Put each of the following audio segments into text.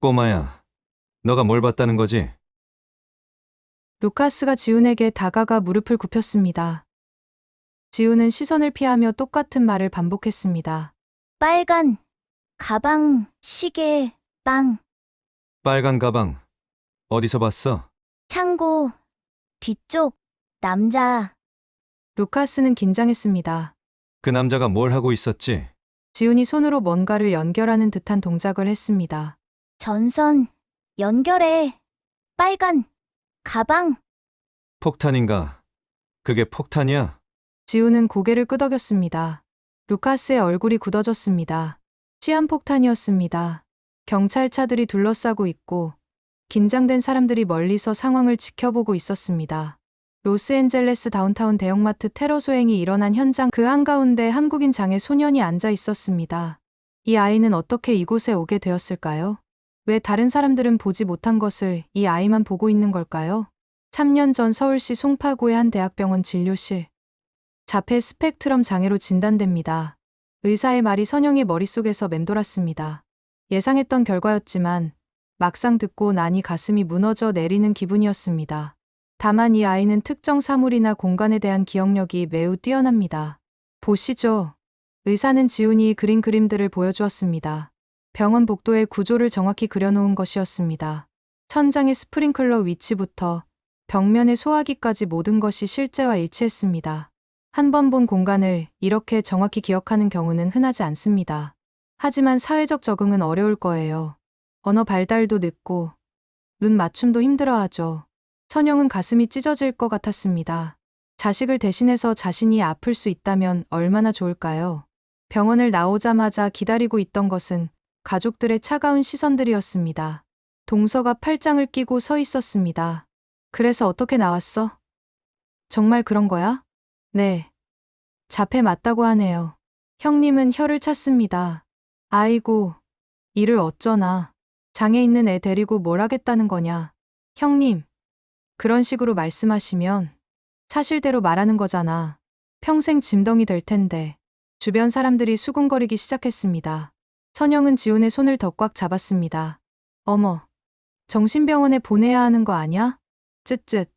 꼬마야, 너가 뭘 봤다는 거지? 루카스가 지훈에게 다가가 무릎을 굽혔습니다. 지훈은 시선을 피하며 똑같은 말을 반복했습니다. 빨간 가방, 시계, 빵, 빨간 가방, 어디서 봤어? 창고, 뒤쪽, 남자. 루카스는 긴장했습니다. 그 남자가 뭘 하고 있었지? 지훈이 손으로 뭔가를 연결하는 듯한 동작을 했습니다. 전선, 연결해. 빨간 가방, 폭탄인가? 그게 폭탄이야? 지훈은 고개를 끄덕였습니다. 루카스의 얼굴이 굳어졌습니다. 시한폭탄이었습니다. 경찰차들이 둘러싸고 있고 긴장된 사람들이 멀리서 상황을 지켜보고 있었습니다. 로스앤젤레스 다운타운 대형마트 테러 소행이 일어난 현장 그 한가운데 한국인 장애 소년이 앉아 있었습니다. 이 아이는 어떻게 이곳에 오게 되었을까요? 왜 다른 사람들은 보지 못한 것을 이 아이만 보고 있는 걸까요? 3년 전 서울시 송파구의 한 대학병원 진료실. 자폐 스펙트럼 장애로 진단됩니다. 의사의 말이 선영의 머릿속에서 맴돌았습니다. 예상했던 결과였지만 막상 듣고 나니 가슴이 무너져 내리는 기분이었습니다. 다만 이 아이는 특정 사물이나 공간에 대한 기억력이 매우 뛰어납니다. 보시죠. 의사는 지훈이 그린 그림들을 보여주었습니다. 병원 복도의 구조를 정확히 그려놓은 것이었습니다. 천장의 스프링클러 위치부터 벽면의 소화기까지 모든 것이 실제와 일치했습니다. 한 번 본 공간을 이렇게 정확히 기억하는 경우는 흔하지 않습니다. 하지만 사회적 적응은 어려울 거예요. 언어 발달도 늦고 눈 맞춤도 힘들어하죠. 선영은 가슴이 찢어질 것 같았습니다. 자식을 대신해서 자신이 아플 수 있다면 얼마나 좋을까요? 병원을 나오자마자 기다리고 있던 것은 가족들의 차가운 시선들이었습니다. 동서가 팔짱을 끼고 서 있었습니다. 그래서 어떻게 나왔어? 정말 그런 거야? 네. 자폐 맞다고 하네요. 형님은 혀를 찼습니다. 아이고, 일을 어쩌나. 장애 있는 애 데리고 뭘 하겠다는 거냐. 형님, 그런 식으로 말씀하시면 사실대로 말하는 거잖아. 평생 짐덩이 될 텐데. 주변 사람들이 수군거리기 시작했습니다. 선영은 지훈의 손을 더 꽉 잡았습니다. 어머, 정신병원에 보내야 하는 거 아냐? 쯧쯧.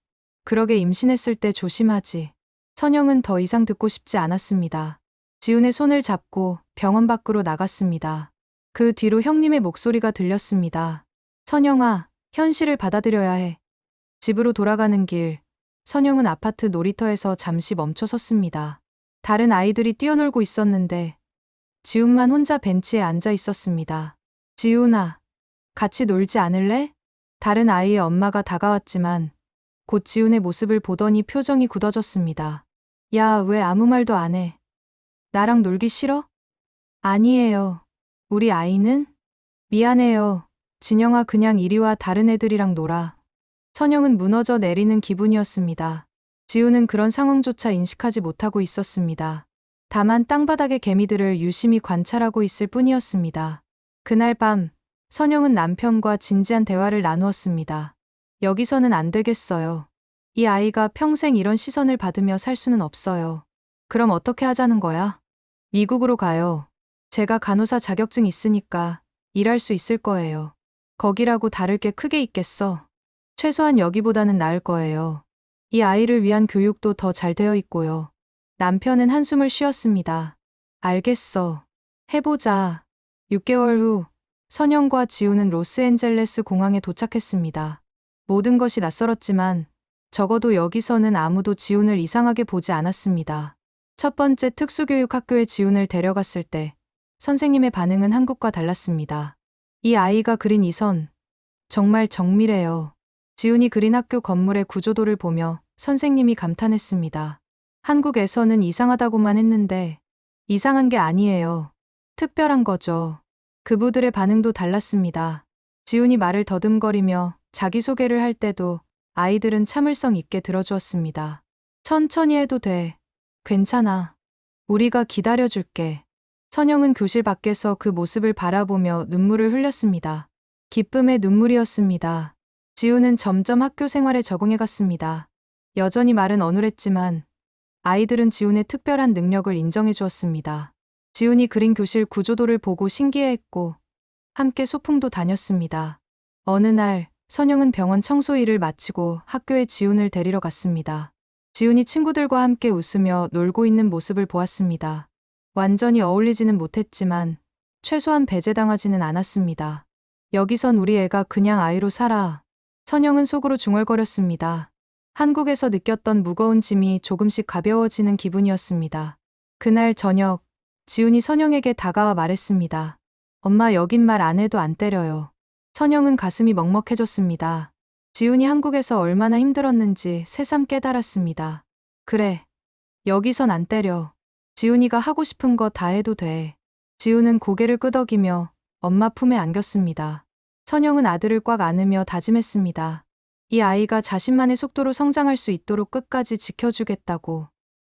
그러게 임신했을 때 조심하지. 선영은 더 이상 듣고 싶지 않았습니다. 지훈의 손을 잡고 병원 밖으로 나갔습니다. 그 뒤로 형님의 목소리가 들렸습니다. 선영아, 현실을 받아들여야 해. 집으로 돌아가는 길, 선영은 아파트 놀이터에서 잠시 멈춰 섰습니다. 다른 아이들이 뛰어놀고 있었는데 지훈만 혼자 벤치에 앉아 있었습니다. 지훈아, 같이 놀지 않을래? 다른 아이의 엄마가 다가왔지만 곧 지훈의 모습을 보더니 표정이 굳어졌습니다. 야, 왜 아무 말도 안 해? 나랑 놀기 싫어? 아니에요. 우리 아이는? 미안해요. 진영아, 그냥 이리 와, 다른 애들이랑 놀아. 선영은 무너져 내리는 기분이었습니다. 지훈은 그런 상황조차 인식하지 못하고 있었습니다. 다만 땅바닥의 개미들을 유심히 관찰하고 있을 뿐이었습니다. 그날 밤, 선영은 남편과 진지한 대화를 나누었습니다. 여기서는 안 되겠어요. 이 아이가 평생 이런 시선을 받으며 살 수는 없어요. 그럼 어떻게 하자는 거야? 미국으로 가요. 제가 간호사 자격증 있으니까 일할 수 있을 거예요. 거기라고 다를 게 크게 있겠어. 최소한 여기보다는 나을 거예요. 이 아이를 위한 교육도 더 잘 되어 있고요. 남편은 한숨을 쉬었습니다. 알겠어. 해보자. 6개월 후, 선영과 지우는 로스앤젤레스 공항에 도착했습니다. 모든 것이 낯설었지만 적어도 여기서는 아무도 지훈을 이상하게 보지 않았습니다. 첫 번째 특수교육 학교에 지훈을 데려갔을 때 선생님의 반응은 한국과 달랐습니다. 이 아이가 그린 이 선, 정말 정밀해요. 지훈이 그린 학교 건물의 구조도를 보며 선생님이 감탄했습니다. 한국에서는 이상하다고만 했는데 이상한 게 아니에요. 특별한 거죠. 그부들의 반응도 달랐습니다. 지훈이 말을 더듬거리며 자기소개를 할 때도 아이들은 참을성 있게 들어주었습니다. 천천히 해도 돼. 괜찮아. 우리가 기다려줄게. 선영은 교실 밖에서 그 모습을 바라보며 눈물을 흘렸습니다. 기쁨의 눈물이었습니다. 지훈은 점점 학교 생활에 적응해갔습니다. 여전히 말은 어눌했지만 아이들은 지훈의 특별한 능력을 인정해 주었습니다. 지훈이 그린 교실 구조도를 보고 신기해했고 함께 소풍도 다녔습니다. 어느 날 선영은 병원 청소 일을 마치고 학교에 지훈을 데리러 갔습니다. 지훈이 친구들과 함께 웃으며 놀고 있는 모습을 보았습니다. 완전히 어울리지는 못했지만 최소한 배제당하지는 않았습니다. 여기선 우리 애가 그냥 아이로 살아. 선영은 속으로 중얼거렸습니다. 한국에서 느꼈던 무거운 짐이 조금씩 가벼워지는 기분이었습니다. 그날 저녁, 지훈이 선영에게 다가와 말했습니다. 엄마, 여긴 말 안 해도 안 때려요. 선영은 가슴이 먹먹해졌습니다. 지훈이 한국에서 얼마나 힘들었는지 새삼 깨달았습니다. 그래, 여기선 안 때려. 지훈이가 하고 싶은 거 다 해도 돼. 지훈은 고개를 끄덕이며 엄마 품에 안겼습니다. 선영은 아들을 꽉 안으며 다짐했습니다. 이 아이가 자신만의 속도로 성장할 수 있도록 끝까지 지켜주겠다고.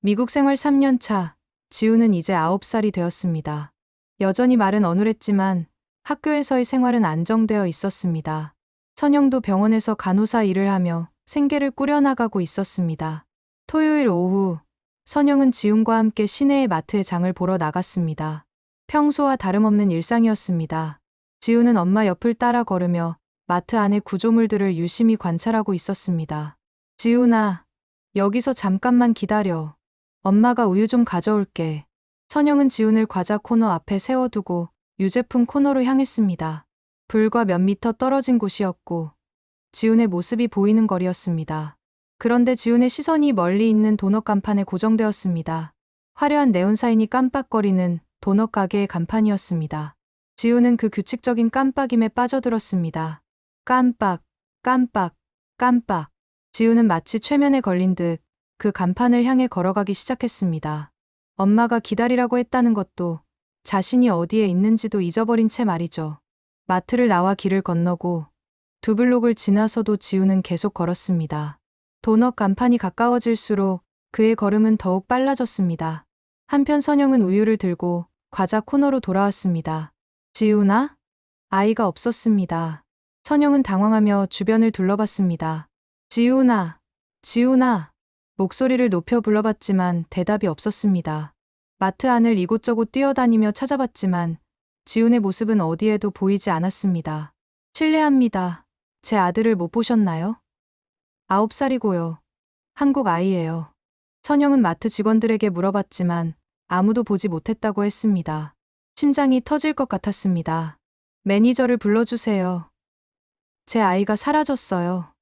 미국 생활 3년 차, 지훈은 이제 9살이 되었습니다. 여전히 말은 어눌했지만 학교에서의 생활은 안정되어 있었습니다. 선영도 병원에서 간호사 일을 하며 생계를 꾸려나가고 있었습니다. 토요일 오후, 선영은 지훈과 함께 시내의 마트에 장을 보러 나갔습니다. 평소와 다름없는 일상이었습니다. 지훈은 엄마 옆을 따라 걸으며 마트 안의 구조물들을 유심히 관찰하고 있었습니다. 지훈아, 여기서 잠깐만 기다려. 엄마가 우유 좀 가져올게. 선영은 지훈을 과자 코너 앞에 세워두고 유제품 코너로 향했습니다. 불과 몇 미터 떨어진 곳이었고 지훈의 모습이 보이는 거리였습니다. 그런데 지훈의 시선이 멀리 있는 도넛 간판에 고정되었습니다. 화려한 네온사인이 깜빡거리는 도넛 가게의 간판이었습니다. 지훈은 그 규칙적인 깜빡임에 빠져들었습니다. 깜빡, 깜빡, 깜빡. 지훈은 마치 최면에 걸린 듯 그 간판을 향해 걸어가기 시작했습니다. 엄마가 기다리라고 했다는 것도 자신이 어디에 있는지도 잊어버린 채 말이죠. 마트를 나와 길을 건너고 두 블록을 지나서도 지훈은 계속 걸었습니다. 도넛 간판이 가까워질수록 그의 걸음은 더욱 빨라졌습니다. 한편 선영은 우유를 들고 과자 코너로 돌아왔습니다. 지훈아? 아이가 없었습니다. 선영은 당황하며 주변을 둘러봤습니다. 지훈아, 지훈아. 목소리를 높여 불러봤지만 대답이 없었습니다. 마트 안을 이곳저곳 뛰어다니며 찾아봤지만 지훈의 모습은 어디에도 보이지 않았습니다. 실례합니다. 제 아들을 못 보셨나요? 9살이고요. 한국 아이예요. 선영은 마트 직원들에게 물어봤지만 아무도 보지 못했다고 했습니다. 심장이 터질 것 같았습니다. 매니저를 불러주세요. 제 아이가 사라졌어요.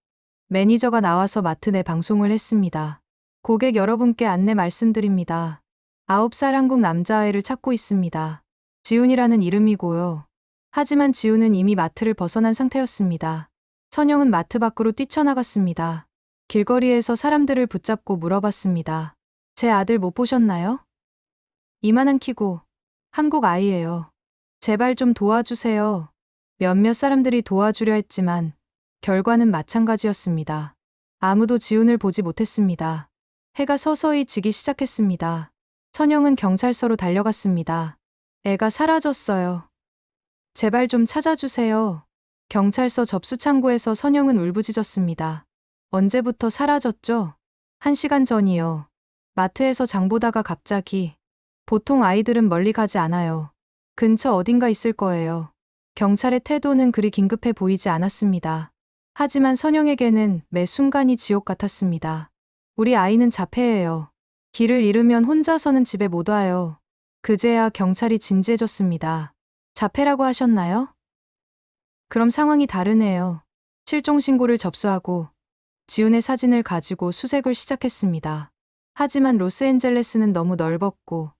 매니저가 나와서 마트 내 방송을 했습니다. 고객 여러분께 안내 말씀드립니다. 9살 한국 남자아이를 찾고 있습니다. 지훈이라는 이름이고요. 하지만 지훈은 이미 마트를 벗어난 상태였습니다. 선영은 마트 밖으로 뛰쳐나갔습니다. 길거리에서 사람들을 붙잡고 물어봤습니다. 제 아들 못 보셨나요? 이만한 키고 한국 아이예요. 제발 좀 도와주세요. 몇몇 사람들이 도와주려 했지만 결과는 마찬가지였습니다. 아무도 지훈을 보지 못했습니다. 해가 서서히 지기 시작했습니다. 선영은 경찰서로 달려갔습니다. 애가 사라졌어요. 제발 좀 찾아주세요. 경찰서 접수 창구에서 선영은 울부짖었습니다. 언제부터 사라졌죠? 1시간 전이요. 마트에서 장 보다가 갑자기. 보통 아이들은 멀리 가지 않아요. 근처 어딘가 있을 거예요. 경찰의 태도는 그리 긴급해 보이지 않았습니다. 하지만 선영에게는 매 순간이 지옥 같았습니다. 우리 아이는 자폐예요. 길을 잃으면 혼자서는 집에 못 와요. 그제야 경찰이 진지해졌습니다. 자폐라고 하셨나요? 그럼 상황이 다르네요. 실종 신고를 접수하고 지훈의 사진을 가지고 수색을 시작했습니다. 하지만 로스앤젤레스는 너무 넓었고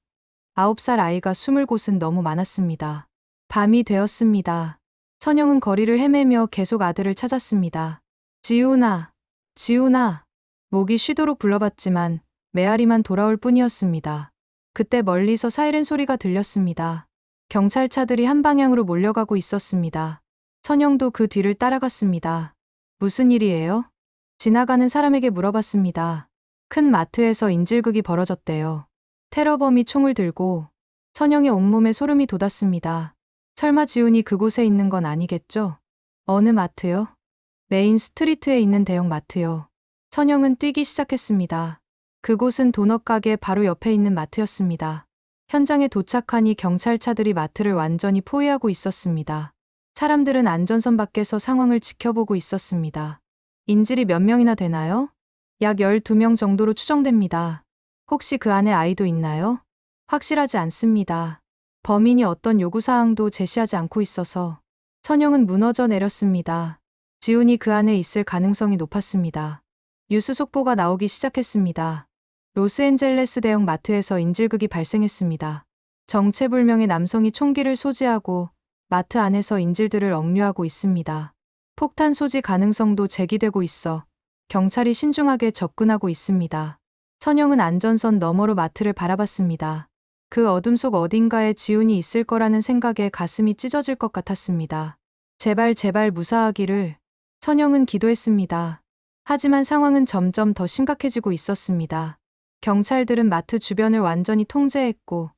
9살 아이가 숨을 곳은 너무 많았습니다. 밤이 되었습니다. 선영은 거리를 헤매며 계속 아들을 찾았습니다. 지훈아, 지훈아. 목이 쉬도록 불러봤지만 메아리만 돌아올 뿐이었습니다. 그때 멀리서 사이렌 소리가 들렸습니다. 경찰차들이 한 방향으로 몰려가고 있었습니다. 선영도 그 뒤를 따라갔습니다. 무슨 일이에요? 지나가는 사람에게 물어봤습니다. 큰 마트에서 인질극이 벌어졌대요. 테러범이 총을 들고 선영의 온몸에 소름이 돋았습니다. 설마 지훈이 그곳에 있는 건 아니겠죠? 어느 마트요? 메인 스트리트에 있는 대형 마트요. 선영은 뛰기 시작했습니다. 그곳은 도넛 가게 바로 옆에 있는 마트였습니다. 현장에 도착하니 경찰차들이 마트를 완전히 포위하고 있었습니다. 사람들은 안전선 밖에서 상황을 지켜보고 있었습니다. 인질이 몇 명이나 되나요? 약 12명 정도로 추정됩니다. 혹시 그 안에 아이도 있나요? 확실하지 않습니다. 범인이 어떤 요구사항도 제시하지 않고 있어서 선영은 무너져 내렸습니다. 지훈이 그 안에 있을 가능성이 높았습니다. 뉴스 속보가 나오기 시작했습니다. 로스앤젤레스 대형 마트에서 인질극이 발생했습니다. 정체불명의 남성이 총기를 소지하고 마트 안에서 인질들을 억류하고 있습니다. 폭탄 소지 가능성도 제기되고 있어 경찰이 신중하게 접근하고 있습니다. 선영은 안전선 너머로 마트를 바라봤습니다. 그 어둠 속 어딘가에 지훈이 있을 거라는 생각에 가슴이 찢어질 것 같았습니다. 제발 제발 무사하기를 선영은 기도했습니다. 하지만 상황은 점점 더 심각해지고 있었습니다. 경찰들은 마트 주변을 완전히 통제했고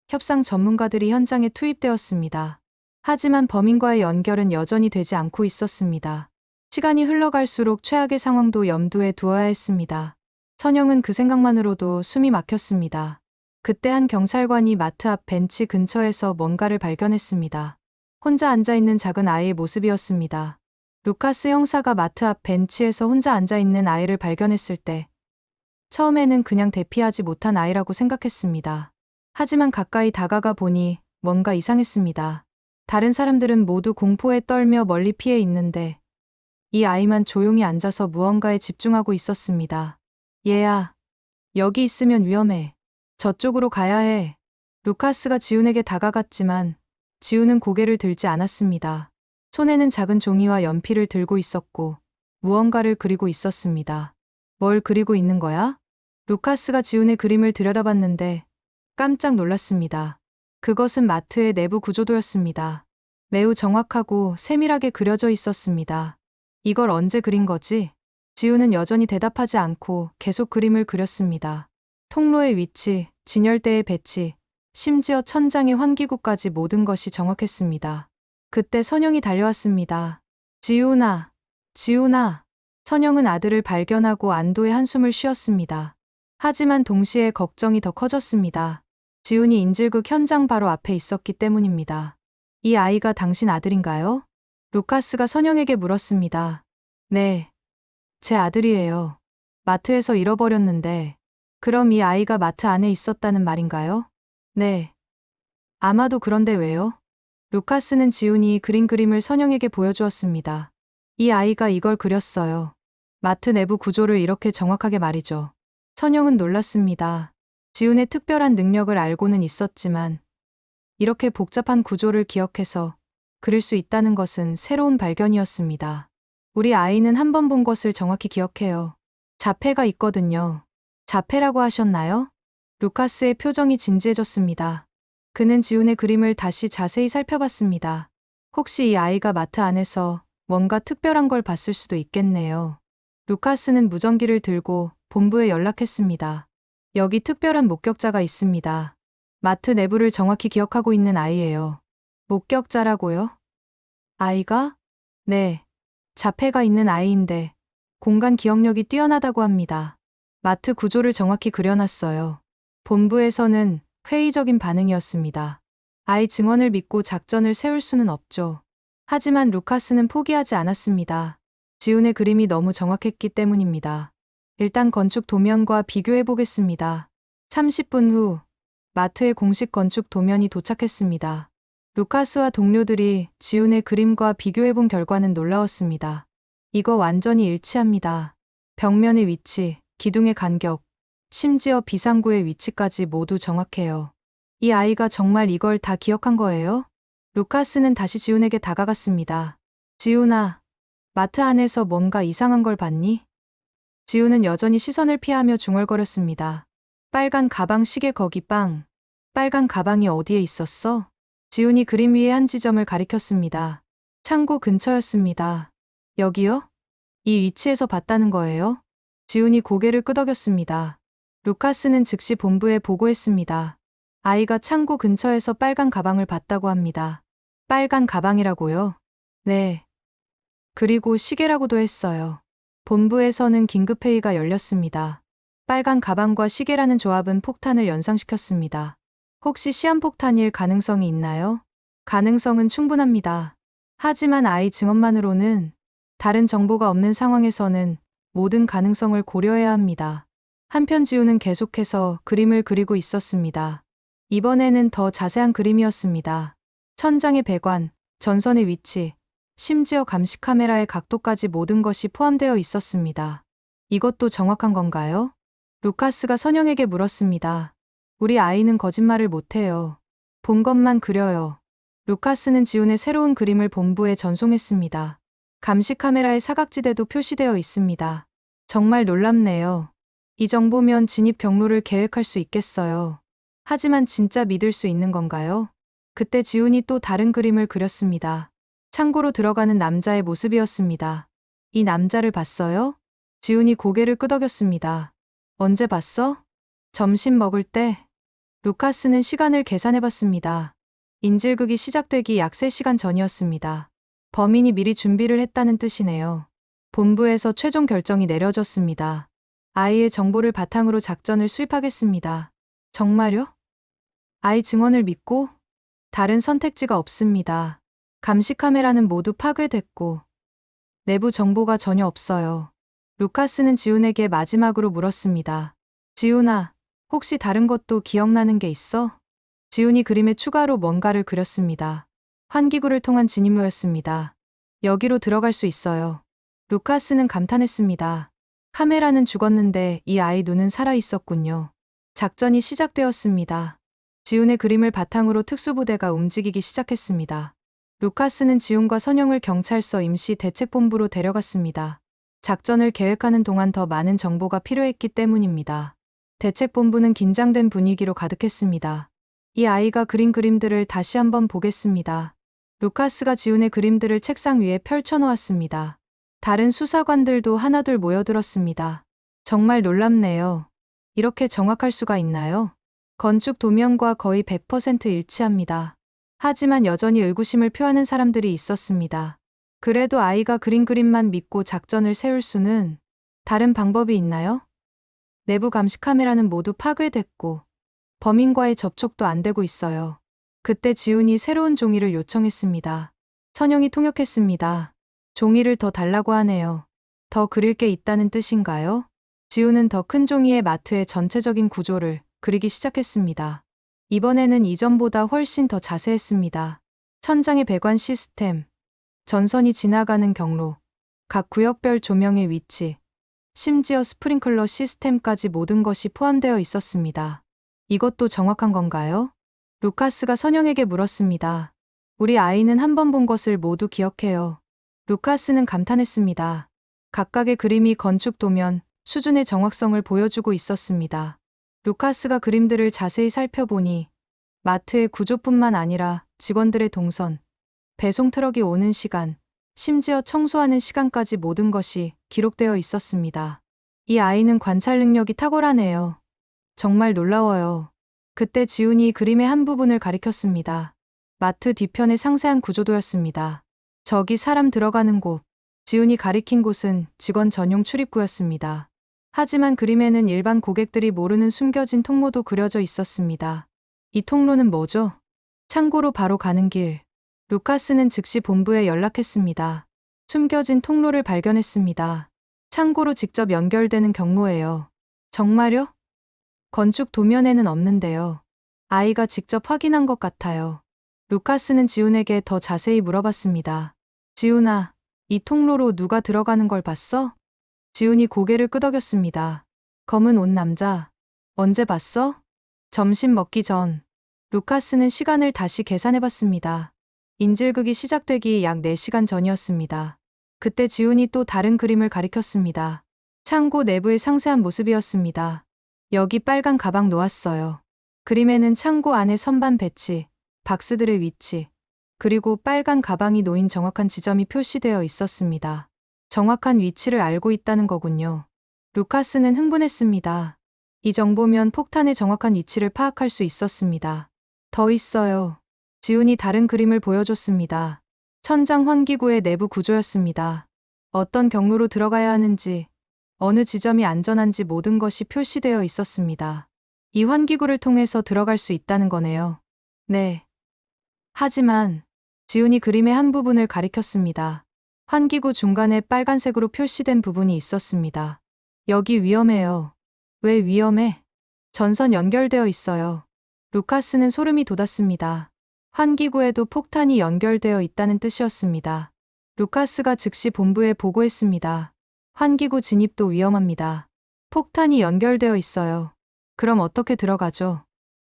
협상 전문가들이 현장에 투입되었습니다. 하지만 범인과의 연결은 여전히 되지 않고 있었습니다. 시간이 흘러갈수록 최악의 상황도 염두에 두어야 했습니다. 선영은 그 생각만으로도 숨이 막혔습니다. 그때 한 경찰관이 마트 앞 벤치 근처에서 뭔가를 발견했습니다. 혼자 앉아있는 작은 아이의 모습이었습니다. 루카스 형사가 마트 앞 벤치에서 혼자 앉아있는 아이를 발견했을 때 처음에는 그냥 대피하지 못한 아이라고 생각했습니다. 하지만 가까이 다가가 보니 뭔가 이상했습니다. 다른 사람들은 모두 공포에 떨며 멀리 피해 있는데 이 아이만 조용히 앉아서 무언가에 집중하고 있었습니다. 얘야, 여기 있으면 위험해. 저쪽으로 가야 해. 루카스가 지훈에게 다가갔지만 지훈은 고개를 들지 않았습니다. 손에는 작은 종이와 연필을 들고 있었고 무언가를 그리고 있었습니다. 뭘 그리고 있는 거야? 루카스가 지훈의 그림을 들여다봤는데 깜짝 놀랐습니다. 그것은 마트의 내부 구조도였습니다. 매우 정확하고 세밀하게 그려져 있었습니다. 이걸 언제 그린 거지? 지훈은 여전히 대답하지 않고 계속 그림을 그렸습니다. 통로의 위치, 진열대의 배치, 심지어 천장의 환기구까지 모든 것이 정확했습니다. 그때 선영이 달려왔습니다. 지훈아, 지훈아. 선영은 아들을 발견하고 안도의 한숨을 쉬었습니다. 하지만 동시에 걱정이 더 커졌습니다. 지훈이 인질극 현장 바로 앞에 있었기 때문입니다. 이 아이가 당신 아들인가요? 루카스가 선영에게 물었습니다. 네, 제 아들이에요. 마트에서 잃어버렸는데, 그럼 이 아이가 마트 안에 있었다는 말인가요? 네. 아마도 그런데 왜요? 루카스는 지훈이 그린 그림을 선영에게 보여주었습니다. 이 아이가 이걸 그렸어요. 마트 내부 구조를 이렇게 정확하게 말이죠. 선영은 놀랐습니다. 지훈의 특별한 능력을 알고는 있었지만 이렇게 복잡한 구조를 기억해서 그릴 수 있다는 것은 새로운 발견이었습니다. 우리 아이는 한 번 본 것을 정확히 기억해요. 자폐가 있거든요. 자폐라고 하셨나요? 루카스의 표정이 진지해졌습니다. 그는 지훈의 그림을 다시 자세히 살펴봤습니다. 혹시 이 아이가 마트 안에서 뭔가 특별한 걸 봤을 수도 있겠네요. 루카스는 무전기를 들고 본부에 연락했습니다. 여기 특별한 목격자가 있습니다. 마트 내부를 정확히 기억하고 있는 아이예요. 목격자라고요? 아이가? 네. 자폐가 있는 아이인데 공간 기억력이 뛰어나다고 합니다. 마트 구조를 정확히 그려놨어요. 본부에서는 회의적인 반응이었습니다. 아이 증언을 믿고 작전을 세울 수는 없죠. 하지만 루카스는 포기하지 않았습니다. 지훈의 그림이 너무 정확했기 때문입니다. 일단 건축 도면과 비교해 보겠습니다. 30분 후 마트의 공식 건축 도면이 도착했습니다. 루카스와 동료들이 지훈의 그림과 비교해 본 결과는 놀라웠습니다. 이거 완전히 일치합니다. 벽면의 위치, 기둥의 간격, 심지어 비상구의 위치까지 모두 정확해요. 이 아이가 정말 이걸 다 기억한 거예요? 루카스는 다시 지훈에게 다가갔습니다. 지훈아, 마트 안에서 뭔가 이상한 걸 봤니? 지훈은 여전히 시선을 피하며 중얼거렸습니다. 빨간 가방 시계 거기 빵. 빨간 가방이 어디에 있었어? 지훈이 그림 위에 한 지점을 가리켰습니다. 창고 근처였습니다. 여기요? 이 위치에서 봤다는 거예요? 지훈이 고개를 끄덕였습니다. 루카스는 즉시 본부에 보고했습니다. 아이가 창고 근처에서 빨간 가방을 봤다고 합니다. 빨간 가방이라고요? 네. 그리고 시계라고도 했어요. 본부에서는 긴급회의가 열렸습니다. 빨간 가방과 시계라는 조합은 폭탄을 연상시켰습니다. 혹시 시한폭탄일 가능성이 있나요? 가능성은 충분합니다. 하지만 아이 증언만으로는 다른 정보가 없는 상황에서는 모든 가능성을 고려해야 합니다. 한편 지우는 계속해서 그림을 그리고 있었습니다. 이번에는 더 자세한 그림이었습니다. 천장의 배관, 전선의 위치, 심지어 감시 카메라의 각도까지 모든 것이 포함되어 있었습니다. 이것도 정확한 건가요? 루카스가 선영에게 물었습니다. 우리 아이는 거짓말을 못해요. 본 것만 그려요. 루카스는 지훈의 새로운 그림을 본부에 전송했습니다. 감시 카메라의 사각지대도 표시되어 있습니다. 정말 놀랍네요. 이 정보면 진입 경로를 계획할 수 있겠어요. 하지만 진짜 믿을 수 있는 건가요? 그때 지훈이 또 다른 그림을 그렸습니다. 창고로 들어가는 남자의 모습이었습니다. 이 남자를 봤어요? 지훈이 고개를 끄덕였습니다. 언제 봤어? 점심 먹을 때. 루카스는 시간을 계산해봤습니다. 인질극이 시작되기 약 3시간 전이었습니다. 범인이 미리 준비를 했다는 뜻이네요. 본부에서 최종 결정이 내려졌습니다. 아이의 정보를 바탕으로 작전을 수립하겠습니다. 정말요? 아이 증언을 믿고? 다른 선택지가 없습니다. 감시 카메라는 모두 파괴됐고 내부 정보가 전혀 없어요. 루카스는 지훈에게 마지막으로 물었습니다. 지훈아, 혹시 다른 것도 기억나는 게 있어? 지훈이 그림에 추가로 뭔가를 그렸습니다. 환기구를 통한 진입로였습니다. 여기로 들어갈 수 있어요. 루카스는 감탄했습니다. 카메라는 죽었는데 이 아이 눈은 살아 있었군요. 작전이 시작되었습니다. 지훈의 그림을 바탕으로 특수부대가 움직이기 시작했습니다. 루카스는 지훈과 선영을 경찰서 임시 대책본부로 데려갔습니다. 작전을 계획하는 동안 더 많은 정보가 필요했기 때문입니다. 대책본부는 긴장된 분위기로 가득했습니다. 이 아이가 그린 그림들을 다시 한번 보겠습니다. 루카스가 지훈의 그림들을 책상 위에 펼쳐놓았습니다. 다른 수사관들도 하나둘 모여들었습니다. 정말 놀랍네요. 이렇게 정확할 수가 있나요? 건축 도면과 거의 100% 일치합니다. 하지만 여전히 의구심을 표하는 사람들이 있었습니다. 그래도 아이가 그린 그림만 믿고 작전을 세울 수는 다른 방법이 있나요? 내부 감시 카메라는 모두 파괴됐고 범인과의 접촉도 안 되고 있어요. 그때 지훈이 새로운 종이를 요청했습니다. 선영이 통역했습니다. 종이를 더 달라고 하네요. 더 그릴 게 있다는 뜻인가요? 지훈은 더 큰 종이의 마트의 전체적인 구조를 그리기 시작했습니다. 이번에는 이전보다 훨씬 더 자세했습니다. 천장의 배관 시스템, 전선이 지나가는 경로, 각 구역별 조명의 위치, 심지어 스프링클러 시스템까지 모든 것이 포함되어 있었습니다. 이것도 정확한 건가요? 루카스가 선영에게 물었습니다. 우리 아이는 한 번 본 것을 모두 기억해요. 루카스는 감탄했습니다. 각각의 그림이 건축 도면 수준의 정확성을 보여주고 있었습니다. 루카스가 그림들을 자세히 살펴보니 마트의 구조뿐만 아니라 직원들의 동선, 배송 트럭이 오는 시간, 심지어 청소하는 시간까지 모든 것이 기록되어 있었습니다. 이 아이는 관찰 능력이 탁월하네요. 정말 놀라워요. 그때 지훈이 그림의 한 부분을 가리켰습니다. 마트 뒤편의 상세한 구조도였습니다. 저기 사람 들어가는 곳, 지훈이 가리킨 곳은 직원 전용 출입구였습니다. 하지만 그림에는 일반 고객들이 모르는 숨겨진 통로도 그려져 있었습니다. 이 통로는 뭐죠? 창고로 바로 가는 길. 루카스는 즉시 본부에 연락했습니다. 숨겨진 통로를 발견했습니다. 창고로 직접 연결되는 경로예요. 정말요? 건축 도면에는 없는데요. 아이가 직접 확인한 것 같아요. 루카스는 지훈에게 더 자세히 물어봤습니다. 지훈아, 이 통로로 누가 들어가는 걸 봤어? 지훈이 고개를 끄덕였습니다. 검은 옷 남자. 언제 봤어? 점심 먹기 전. 루카스는 시간을 다시 계산해봤습니다. 인질극이 시작되기 약 4시간 전이었습니다. 그때 지훈이 또 다른 그림을 가리켰습니다. 창고 내부의 상세한 모습이었습니다. 여기 빨간 가방 놓았어요. 그림에는 창고 안에 선반 배치, 박스들의 위치, 그리고 빨간 가방이 놓인 정확한 지점이 표시되어 있었습니다. 정확한 위치를 알고 있다는 거군요. 루카스는 흥분했습니다. 이 정보면 폭탄의 정확한 위치를 파악할 수 있었습니다. 더 있어요. 지훈이 다른 그림을 보여줬습니다. 천장 환기구의 내부 구조였습니다. 어떤 경로로 들어가야 하는지, 어느 지점이 안전한지 모든 것이 표시되어 있었습니다. 이 환기구를 통해서 들어갈 수 있다는 거네요. 네. 하지만 지훈이 그림의 한 부분을 가리켰습니다. 환기구 중간에 빨간색으로 표시된 부분이 있었습니다. 여기 위험해요. 왜 위험해? 전선 연결되어 있어요. 루카스는 소름이 돋았습니다. 환기구에도 폭탄이 연결되어 있다는 뜻이었습니다. 루카스가 즉시 본부에 보고했습니다. 환기구 진입도 위험합니다. 폭탄이 연결되어 있어요. 그럼 어떻게 들어가죠?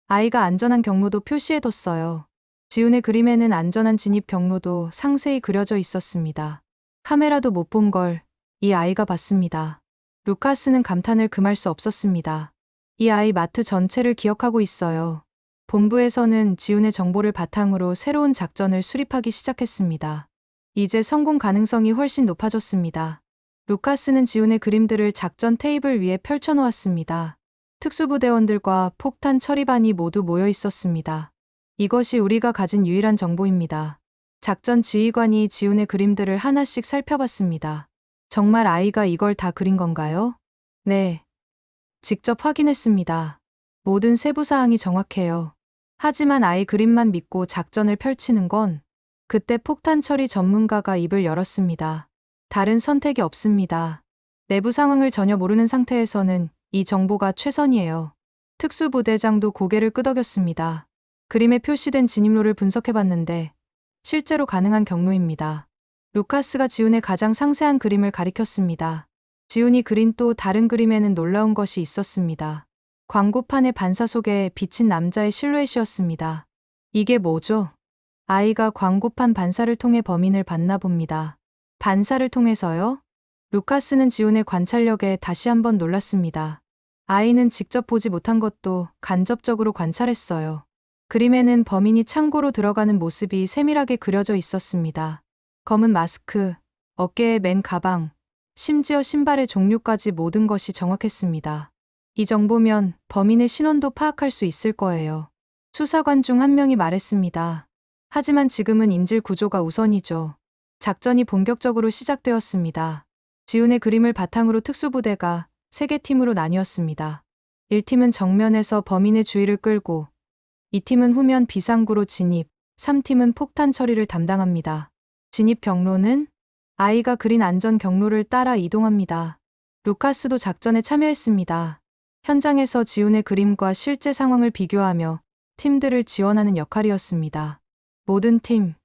아이가 안전한 경로도 표시해뒀어요. 지훈의 그림에는 안전한 진입 경로도 상세히 그려져 있었습니다. 카메라도 못 본 걸 이 아이가 봤습니다. 루카스는 감탄을 금할 수 없었습니다. 이 아이 마트 전체를 기억하고 있어요. 본부에서는 지훈의 정보를 바탕으로 새로운 작전을 수립하기 시작했습니다. 이제 성공 가능성이 훨씬 높아졌습니다. 루카스는 지훈의 그림들을 작전 테이블 위에 펼쳐놓았습니다. 특수부대원들과 폭탄 처리반이 모두 모여 있었습니다. 이것이 우리가 가진 유일한 정보입니다. 작전 지휘관이 지훈의 그림들을 하나씩 살펴봤습니다. 정말 아이가 이걸 다 그린 건가요? 네. 직접 확인했습니다. 모든 세부사항이 정확해요. 하지만 아이 그림만 믿고 작전을 펼치는 건 그때 폭탄 처리 전문가가 입을 열었습니다. 다른 선택이 없습니다. 내부 상황을 전혀 모르는 상태에서는 이 정보가 최선이에요. 특수부대장도 고개를 끄덕였습니다. 그림에 표시된 진입로를 분석해봤는데 실제로 가능한 경로입니다. 루카스가 지훈의 가장 상세한 그림을 가리켰습니다. 지훈이 그린 또 다른 그림에는 놀라운 것이 있었습니다. 광고판의 반사 속에 비친 남자의 실루엣이었습니다. 이게 뭐죠? 아이가 광고판 반사를 통해 범인을 봤나 봅니다. 반사를 통해서요? 루카스는 지훈의 관찰력에 다시 한번 놀랐습니다. 아이는 직접 보지 못한 것도 간접적으로 관찰했어요. 그림에는 범인이 창고로 들어가는 모습이 세밀하게 그려져 있었습니다. 검은 마스크, 어깨에 맨 가방, 심지어 신발의 종류까지 모든 것이 정확했습니다. 이 정보면 범인의 신원도 파악할 수 있을 거예요. 수사관 중 한 명이 말했습니다. 하지만 지금은 인질 구조가 우선이죠. 작전이 본격적으로 시작되었습니다. 지훈의 그림을 바탕으로 특수부대가 3개 팀으로 나뉘었습니다. 1팀은 정면에서 범인의 주의를 끌고 2팀은 후면 비상구로 진입, 3팀은 폭탄 처리를 담당합니다. 진입 경로는 아이가 그린 안전 경로를 따라 이동합니다. 루카스도 작전에 참여했습니다. 현장에서 지훈의 그림과 실제 상황을 비교하며 팀들을 지원하는 역할이었습니다. 모든 팀,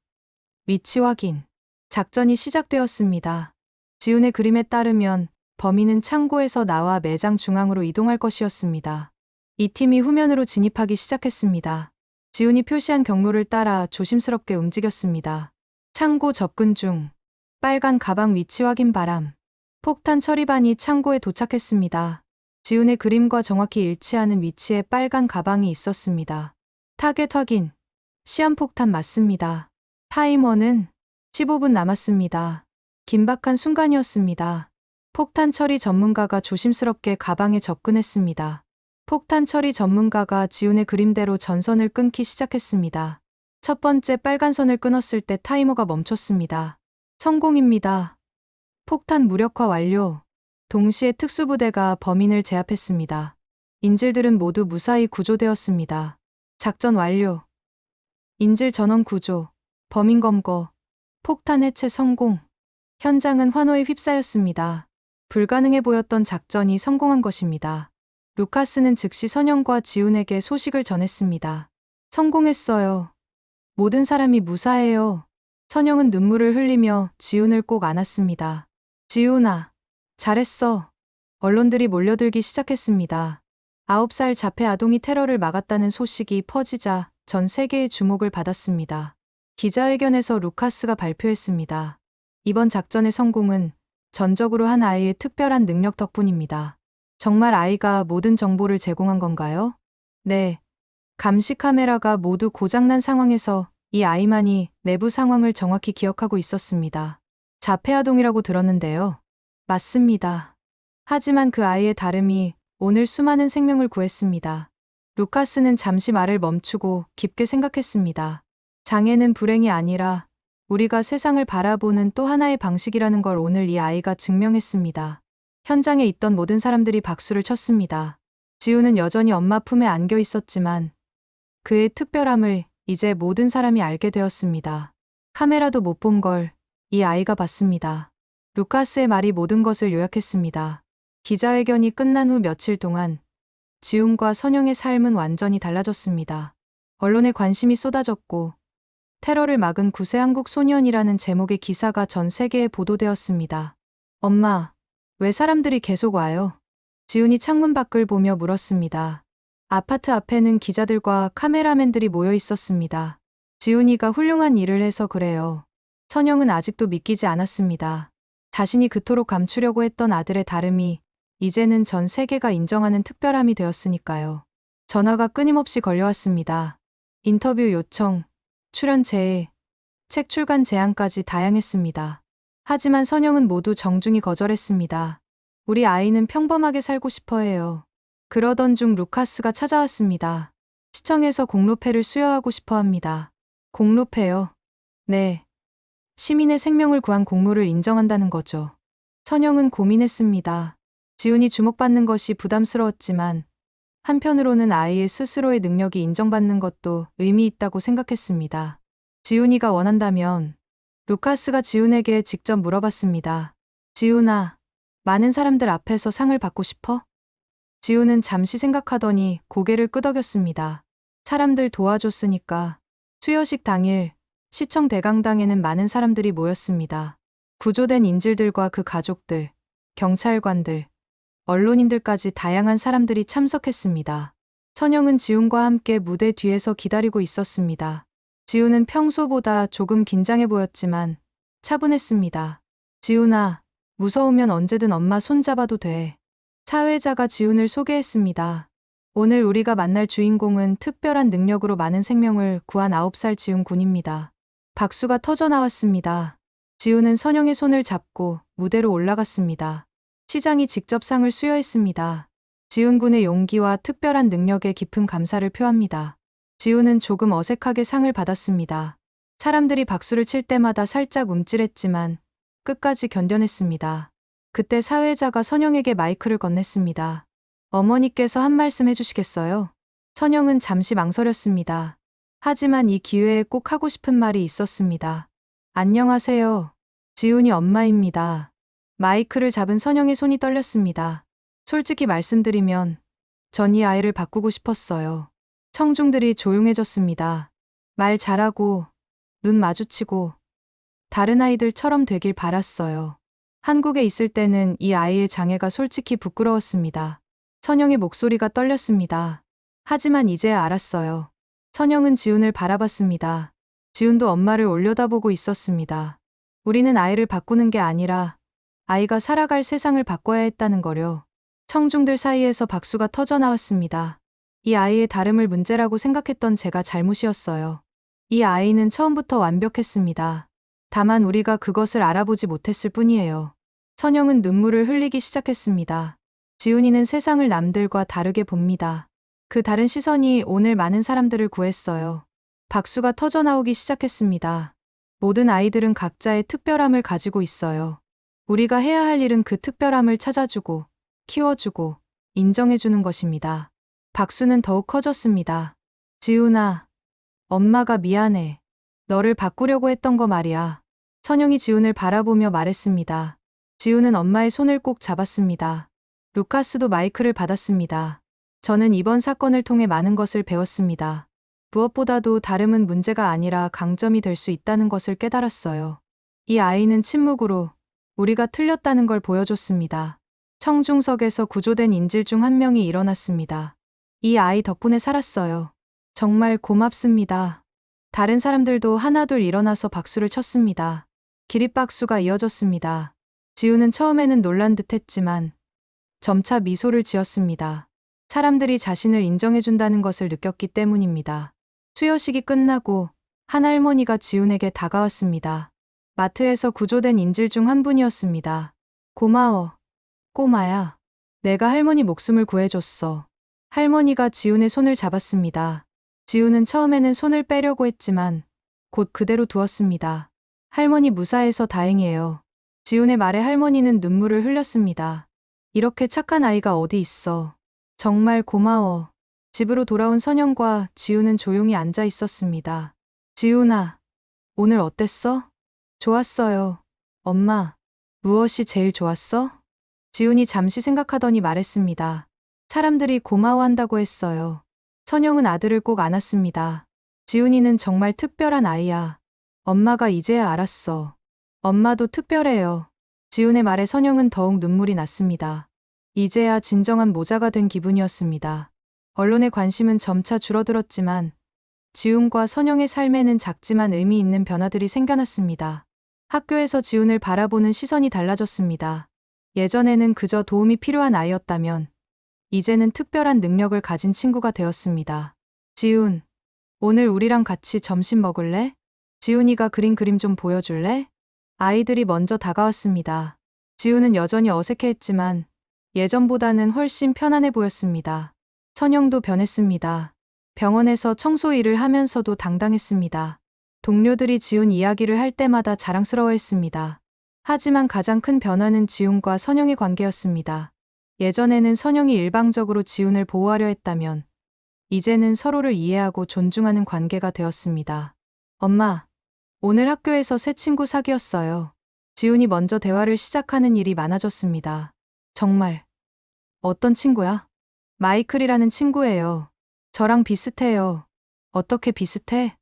위치 확인. 작전이 시작되었습니다. 지훈의 그림에 따르면 범인은 창고에서 나와 매장 중앙으로 이동할 것이었습니다. 이 팀이 후면으로 진입하기 시작했습니다. 지훈이 표시한 경로를 따라 조심스럽게 움직였습니다. 창고 접근 중, 빨간 가방 위치 확인 바람. 폭탄 처리반이 창고에 도착했습니다. 지훈의 그림과 정확히 일치하는 위치에 빨간 가방이 있었습니다. 타겟 확인. 시한폭탄 맞습니다. 타이머는 15분 남았습니다. 긴박한 순간이었습니다. 폭탄 처리 전문가가 조심스럽게 가방에 접근했습니다. 폭탄 처리 전문가가 지훈의 그림대로 전선을 끊기 시작했습니다. 첫 번째 빨간 선을 끊었을 때 타이머가 멈췄습니다. 성공입니다. 폭탄 무력화 완료. 동시에 특수부대가 범인을 제압했습니다. 인질들은 모두 무사히 구조되었습니다. 작전 완료. 인질 전원 구조, 범인 검거, 폭탄 해체 성공. 현장은 환호에 휩싸였습니다. 불가능해 보였던 작전이 성공한 것입니다. 루카스는 즉시 선영과 지훈에게 소식을 전했습니다. 성공했어요. 모든 사람이 무사해요. 선영은 눈물을 흘리며 지훈을 꼭 안았습니다. 지훈아, 잘했어. 언론들이 몰려들기 시작했습니다. 9살 자폐 아동이 테러를 막았다는 소식이 퍼지자 전 세계의 주목을 받았습니다. 기자회견에서 루카스가 발표했습니다. 이번 작전의 성공은 전적으로 한 아이의 특별한 능력 덕분입니다. 정말 아이가 모든 정보를 제공한 건가요? 네. 감시 카메라가 모두 고장난 상황에서 이 아이만이 내부 상황을 정확히 기억하고 있었습니다. 자폐아동이라고 들었는데요. 맞습니다. 하지만 그 아이의 다름이 오늘 수많은 생명을 구했습니다. 루카스는 잠시 말을 멈추고 깊게 생각했습니다. 장애는 불행이 아니라 우리가 세상을 바라보는 또 하나의 방식이라는 걸 오늘 이 아이가 증명했습니다. 현장에 있던 모든 사람들이 박수를 쳤습니다. 지훈은 여전히 엄마 품에 안겨 있었지만 그의 특별함을 이제 모든 사람이 알게 되었습니다. 카메라도 못 본 걸 이 아이가 봤습니다. 루카스의 말이 모든 것을 요약했습니다. 기자회견이 끝난 후 며칠 동안 지훈과 선영의 삶은 완전히 달라졌습니다. 언론에 관심이 쏟아졌고 테러를 막은 구세 한국 소년이라는 제목의 기사가 전 세계에 보도되었습니다. 엄마, 왜 사람들이 계속 와요? 지훈이 창문 밖을 보며 물었습니다. 아파트 앞에는 기자들과 카메라맨들이 모여 있었습니다. 지훈이가 훌륭한 일을 해서 그래요. 선영은 아직도 믿기지 않았습니다. 자신이 그토록 감추려고 했던 아들의 다름이 이제는 전 세계가 인정하는 특별함이 되었으니까요. 전화가 끊임없이 걸려왔습니다. 인터뷰 요청, 출연 제의, 책 출간 제안까지 다양했습니다. 하지만 선영은 모두 정중히 거절했습니다. 우리 아이는 평범하게 살고 싶어 해요. 그러던 중 루카스가 찾아왔습니다. 시청에서 공로패를 수여하고 싶어 합니다. 공로패요? 네. 시민의 생명을 구한 공로를 인정한다는 거죠. 선영은 고민했습니다. 지훈이 주목받는 것이 부담스러웠지만 한편으로는 아이의 스스로의 능력이 인정받는 것도 의미 있다고 생각했습니다. 지훈이가 원한다면 루카스가 지훈에게 직접 물어봤습니다. 지훈아, 많은 사람들 앞에서 상을 받고 싶어? 지훈은 잠시 생각하더니 고개를 끄덕였습니다. 사람들 도와줬으니까. 수여식 당일 시청 대강당에는 많은 사람들이 모였습니다. 구조된 인질들과 그 가족들, 경찰관들, 언론인들까지 다양한 사람들이 참석했습니다. 선영은 지훈과 함께 무대 뒤에서 기다리고 있었습니다. 지훈은 평소보다 조금 긴장해 보였지만 차분했습니다. 지훈아, 무서우면 언제든 엄마 손잡아도 돼. 사회자가 지훈을 소개했습니다. 오늘 우리가 만날 주인공은 특별한 능력으로 많은 생명을 구한 9살 지훈 군입니다. 박수가 터져 나왔습니다. 지훈은 선영의 손을 잡고 무대로 올라갔습니다. 시장이 직접 상을 수여했습니다. 지훈 군의 용기와 특별한 능력에 깊은 감사를 표합니다. 지훈은 조금 어색하게 상을 받았습니다. 사람들이 박수를 칠 때마다 살짝 움찔했지만 끝까지 견뎌냈습니다. 그때 사회자가 선영에게 마이크를 건넸습니다. 어머니께서 한 말씀 해주시겠어요? 선영은 잠시 망설였습니다. 하지만 이 기회에 꼭 하고 싶은 말이 있었습니다. 안녕하세요. 지훈이 엄마입니다. 마이크를 잡은 선영의 손이 떨렸습니다. 솔직히 말씀드리면 전 이 아이를 바꾸고 싶었어요. 청중들이 조용해졌습니다. 말 잘하고 눈 마주치고 다른 아이들처럼 되길 바랐어요. 한국에 있을 때는 이 아이의 장애가 솔직히 부끄러웠습니다. 선영의 목소리가 떨렸습니다. 하지만 이제야 알았어요. 선영은 지훈을 바라봤습니다. 지훈도 엄마를 올려다보고 있었습니다. 우리는 아이를 바꾸는 게 아니라 아이가 살아갈 세상을 바꿔야 했다는 거려. 청중들 사이에서 박수가 터져 나왔습니다. 이 아이의 다름을 문제라고 생각했던 제가 잘못이었어요. 이 아이는 처음부터 완벽했습니다. 다만 우리가 그것을 알아보지 못했을 뿐이에요. 선영은 눈물을 흘리기 시작했습니다. 지훈이는 세상을 남들과 다르게 봅니다. 그 다른 시선이 오늘 많은 사람들을 구했어요. 박수가 터져 나오기 시작했습니다. 모든 아이들은 각자의 특별함을 가지고 있어요. 우리가 해야 할 일은 그 특별함을 찾아주고, 키워주고, 인정해주는 것입니다. 박수는 더욱 커졌습니다. 지훈아, 엄마가 미안해. 너를 바꾸려고 했던 거 말이야. 선영이 지훈을 바라보며 말했습니다. 지훈은 엄마의 손을 꼭 잡았습니다. 루카스도 마이크를 받았습니다. 저는 이번 사건을 통해 많은 것을 배웠습니다. 무엇보다도 다름은 문제가 아니라 강점이 될 수 있다는 것을 깨달았어요. 이 아이는 침묵으로 우리가 틀렸다는 걸 보여줬습니다. 청중석에서 구조된 인질 중 한 명이 일어났습니다. 이 아이 덕분에 살았어요. 정말 고맙습니다. 다른 사람들도 하나둘 일어나서 박수를 쳤습니다. 기립박수가 이어졌습니다. 지훈은 처음에는 놀란 듯 했지만 점차 미소를 지었습니다. 사람들이 자신을 인정해준다는 것을 느꼈기 때문입니다. 수여식이 끝나고 한 할머니가 지훈에게 다가왔습니다. 마트에서 구조된 인질 중 한 분이었습니다. 고마워, 꼬마야. 내가 할머니 목숨을 구해줬어. 할머니가 지훈의 손을 잡았습니다. 지훈은 처음에는 손을 빼려고 했지만 곧 그대로 두었습니다. 할머니 무사해서 다행이에요. 지훈의 말에 할머니는 눈물을 흘렸습니다. 이렇게 착한 아이가 어디 있어. 정말 고마워. 집으로 돌아온 선영과 지훈은 조용히 앉아 있었습니다. 지훈아, 오늘 어땠어? 좋았어요. 엄마, 무엇이 제일 좋았어? 지훈이 잠시 생각하더니 말했습니다. 사람들이 고마워한다고 했어요. 선영은 아들을 꼭 안았습니다. 지훈이는 정말 특별한 아이야. 엄마가 이제야 알았어. 엄마도 특별해요. 지훈의 말에 선영은 더욱 눈물이 났습니다. 이제야 진정한 모자가 된 기분이었습니다. 언론의 관심은 점차 줄어들었지만 지훈과 선영의 삶에는 작지만 의미 있는 변화들이 생겨났습니다. 학교에서 지훈을 바라보는 시선이 달라졌습니다. 예전에는 그저 도움이 필요한 아이였다면 이제는 특별한 능력을 가진 친구가 되었습니다. 지훈, 오늘 우리랑 같이 점심 먹을래? 지훈이가 그린 그림 좀 보여줄래? 아이들이 먼저 다가왔습니다. 지훈은 여전히 어색해했지만 예전보다는 훨씬 편안해 보였습니다. 선영도 변했습니다. 병원에서 청소 일을 하면서도 당당했습니다. 동료들이 지훈 이야기를 할 때마다 자랑스러워했습니다. 하지만 가장 큰 변화는 지훈과 선영의 관계였습니다. 예전에는 선영이 일방적으로 지훈을 보호하려 했다면 이제는 서로를 이해하고 존중하는 관계가 되었습니다. 엄마, 오늘 학교에서 새 친구 사귀었어요. 지훈이 먼저 대화를 시작하는 일이 많아졌습니다. 정말. 어떤 친구야? 마이클이라는 친구예요. 저랑 비슷해요. 어떻게 비슷해?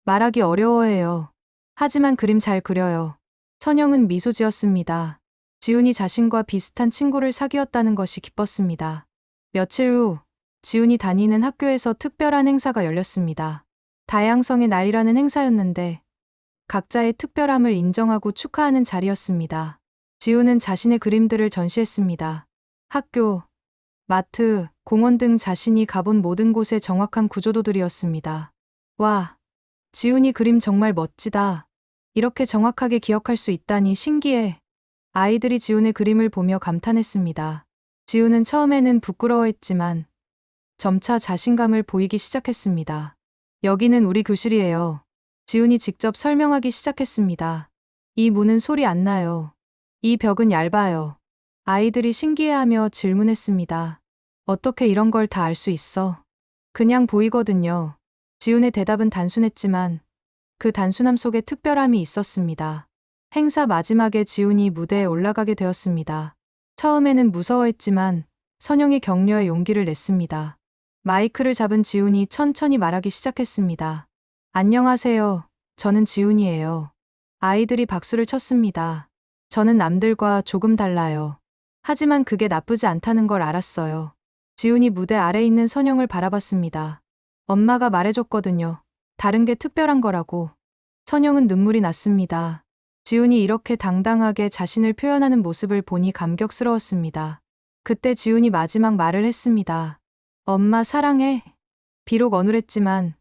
말하기 어려워해요. 하지만 그림 잘 그려요. 선영은 미소 지었습니다. 지훈이 자신과 비슷한 친구를 사귀었다는 것이 기뻤습니다. 며칠 후, 지훈이 다니는 학교에서 특별한 행사가 열렸습니다. 다양성의 날이라는 행사였는데 각자의 특별함을 인정하고 축하하는 자리였습니다. 지훈은 자신의 그림들을 전시했습니다. 학교, 마트, 공원 등 자신이 가본 모든 곳의 정확한 구조도들이었습니다. 와, 지훈이 그림 정말 멋지다. 이렇게 정확하게 기억할 수 있다니 신기해. 아이들이 지훈의 그림을 보며 감탄했습니다. 지훈은 처음에는 부끄러워했지만 점차 자신감을 보이기 시작했습니다. 여기는 우리 교실이에요. 지훈이 직접 설명하기 시작했습니다. 이 문은 소리 안 나요. 이 벽은 얇아요. 아이들이 신기해하며 질문했습니다. 어떻게 이런 걸 다 알 수 있어? 그냥 보이거든요. 지훈의 대답은 단순했지만 그 단순함 속에 특별함이 있었습니다. 행사 마지막에 지훈이 무대에 올라가게 되었습니다. 처음에는 무서워했지만 선영이 격려의 용기를 냈습니다. 마이크를 잡은 지훈이 천천히 말하기 시작했습니다. 안녕하세요. 저는 지훈이에요. 아이들이 박수를 쳤습니다. 저는 남들과 조금 달라요. 하지만 그게 나쁘지 않다는 걸 알았어요. 지훈이 무대 아래 있는 선영을 바라봤습니다. 엄마가 말해줬거든요. 다른 게 특별한 거라고. 선영은 눈물이 났습니다. 지훈이 이렇게 당당하게 자신을 표현하는 모습을 보니 감격스러웠습니다. 그때 지훈이 마지막 말을 했습니다. 엄마 사랑해. 비록 어눌했지만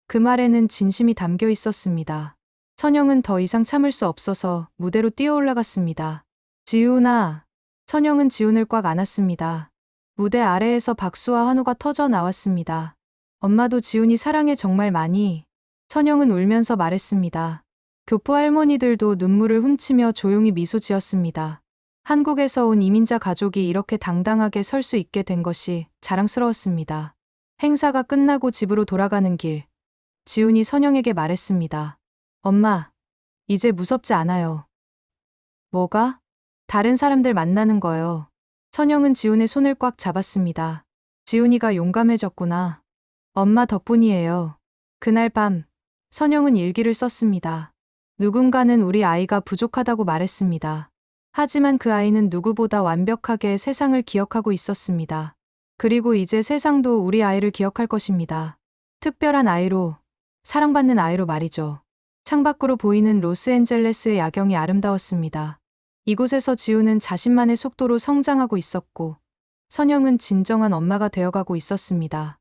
그 말에는 진심이 담겨 있었습니다. 선영은 더 이상 참을 수 없어서 무대로 뛰어 올라갔습니다. 지훈아. 선영은 지훈을 꽉 안았습니다. 무대 아래에서 박수와 환호가 터져 나왔습니다. 엄마도 지훈이 사랑해 정말 많이. 선영은 울면서 말했습니다. 교포 할머니들도 눈물을 훔치며 조용히 미소 지었습니다. 한국에서 온 이민자 가족이 이렇게 당당하게 설 수 있게 된 것이 자랑스러웠습니다. 행사가 끝나고 집으로 돌아가는 길, 지훈이 선영에게 말했습니다. 엄마, 이제 무섭지 않아요. 뭐가? 다른 사람들 만나는 거요. 선영은 지훈의 손을 꽉 잡았습니다. 지훈이가 용감해졌구나. 엄마 덕분이에요. 그날 밤, 선영은 일기를 썼습니다. 누군가는 우리 아이가 부족하다고 말했습니다. 하지만 그 아이는 누구보다 완벽하게 세상을 기억하고 있었습니다. 그리고 이제 세상도 우리 아이를 기억할 것입니다. 특별한 아이로, 사랑받는 아이로 말이죠. 창밖으로 보이는 로스앤젤레스의 야경이 아름다웠습니다. 이곳에서 지훈은 자신만의 속도로 성장하고 있었고, 선영은 진정한 엄마가 되어가고 있었습니다.